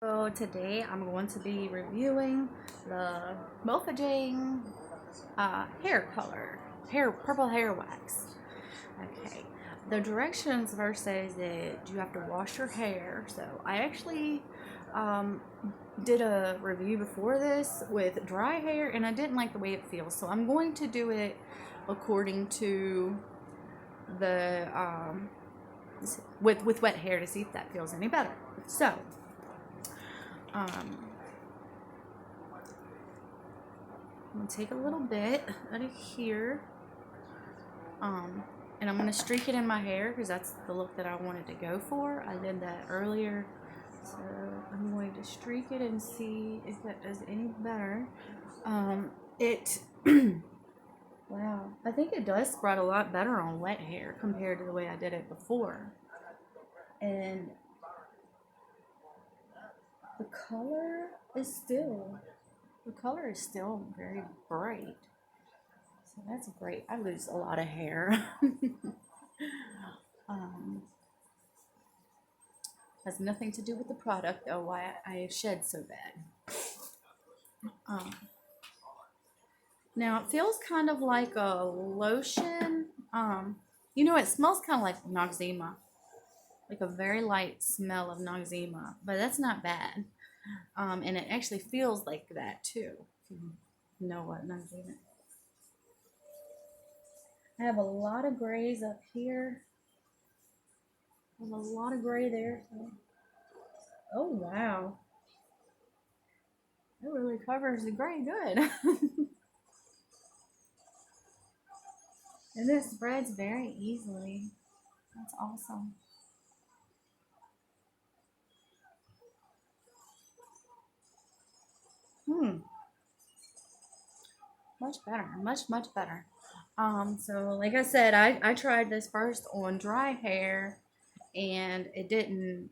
So today I'm going to be reviewing the Mofajang hair color, purple hair wax. Okay, the directions first says that you have to wash your hair. So I actually um, did a review before this with dry hair, and I didn't like the way it feels. So I'm going to do it according to the with wet hair to see if that feels any better. So. Um, I'm gonna take a little bit out of here, and I'm gonna streak it in my hair because that's the look that I wanted to go for. I did that earlier, so I'm going to streak it and see if that does any better. It wow, I think it does spread a lot better on wet hair compared to the way I did it before, and the color is still very bright. So that's great. I lose a lot of hair. um, has nothing to do with the product though, why I shed so bad. Um, Now it feels kind of like a lotion. It smells kind of like Noxzema, like a very light smell of Noxzema, but that's not bad. And it actually feels like that too. If you know what Noxzema. I have a lot of grays up here. I have a lot of gray there. Oh wow, it really covers the gray good. And this spreads very easily. That's awesome. Hmm, much better, much better. So like I said, I tried this first on dry hair, and I didn't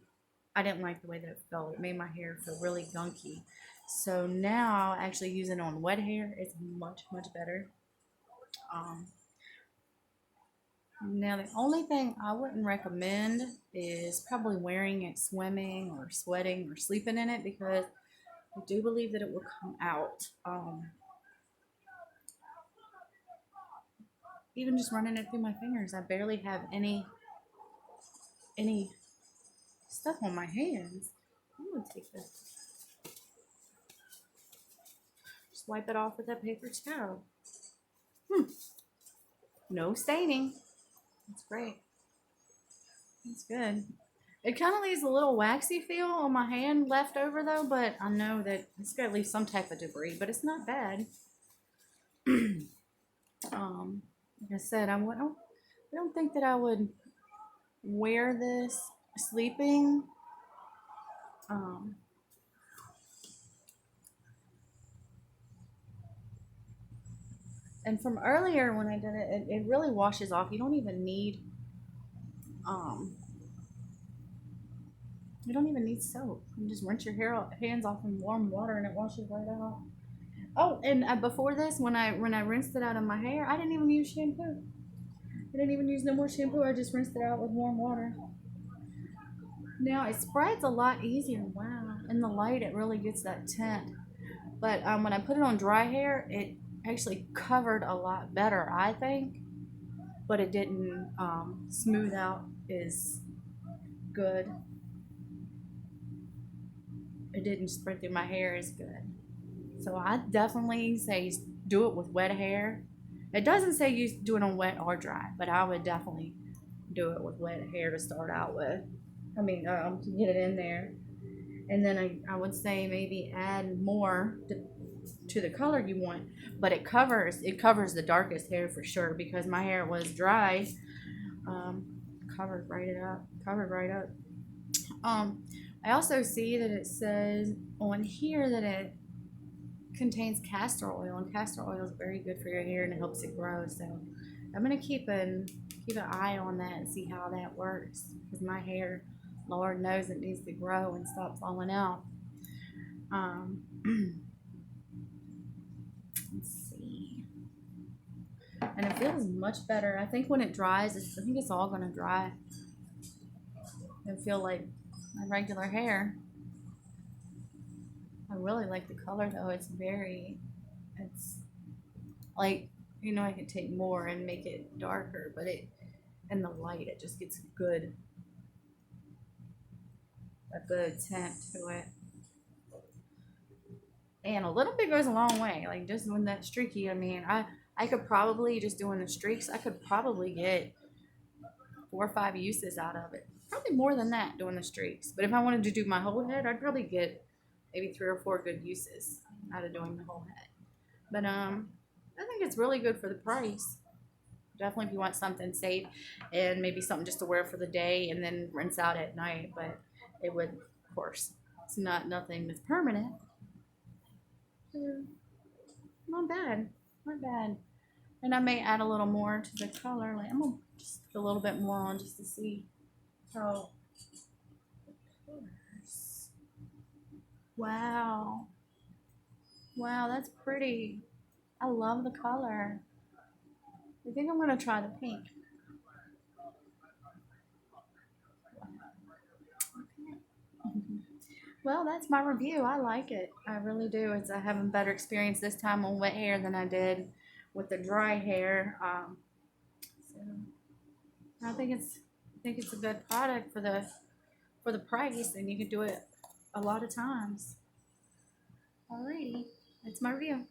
like the way that it felt. It made my hair feel really gunky. So now actually using it on wet hair, it's much better. Um, Now, the only thing I wouldn't recommend is probably wearing it swimming or sweating or sleeping in it because I do believe that it will come out. Even just running it through my fingers, I barely have any stuff on my hands. I'm gonna take this, just wipe it off with that paper towel. No staining. That's great. That's good. It kind of leaves a little waxy feel on my hand left over though, but I know that it's got to leave some type of debris, but it's not bad. Like I said, I don't think that I would wear this sleeping. Um, and from earlier when I did it really washes off. Um, you don't even need soap. You just rinse your hands off in warm water, and it washes right off. Oh, and before this, when I rinsed it out of my hair, I didn't even use shampoo. I didn't even use no more shampoo. I just rinsed it out with warm water. Now it spreads a lot easier. Wow. In the light, it really gets that tint. But when I put it on dry hair, it actually covered a lot better, I think. But it didn't smooth out as good. It didn't spread through my hair as good. So I definitely say do it with wet hair. It doesn't say you do it on wet or dry, but I would definitely do it with wet hair to start out with. To get it in there. And then I would say maybe add more to the color you want, but it covers the darkest hair for sure because my hair was dry. Um, covered right up. Um, I also see that it says on here that it contains castor oil, and castor oil is very good for your hair and it helps it grow. So I'm gonna keep an eye on that and see how that works because my hair, Lord knows, it needs to grow and stop falling out. Um, let's see, and it feels much better. I think when it dries, I think it's all gonna dry and feel like my regular hair. really like the color though. It's like, I could take more and make it darker, but in the light, it just gets a good tint to it. And a little bit goes a long way. Like just doing that streaky, I could probably just doing the streaks, I could probably get 4 or 5 uses out of it. Probably more than that doing the streaks. But if I wanted to do my whole head, I'd probably get maybe 3 or 4 good uses out of doing the whole head. But I think it's really good for the price. Definitely if you want something safe and maybe something just to wear for the day and then rinse out at night. But it would, of course, it's nothing that's permanent. Not bad, not bad. And I may add a little more to the color. Like I'm gonna just put a little bit more on just to see how the colors. Wow, wow, that's pretty. I love the color. I think I'm gonna try the pink. Well, that's my review. I like it. I really do. It's I have a better experience this time on wet hair than I did with the dry hair. So I think it's a good product for the price, and you can do it a lot of times. Alrighty, that's my review.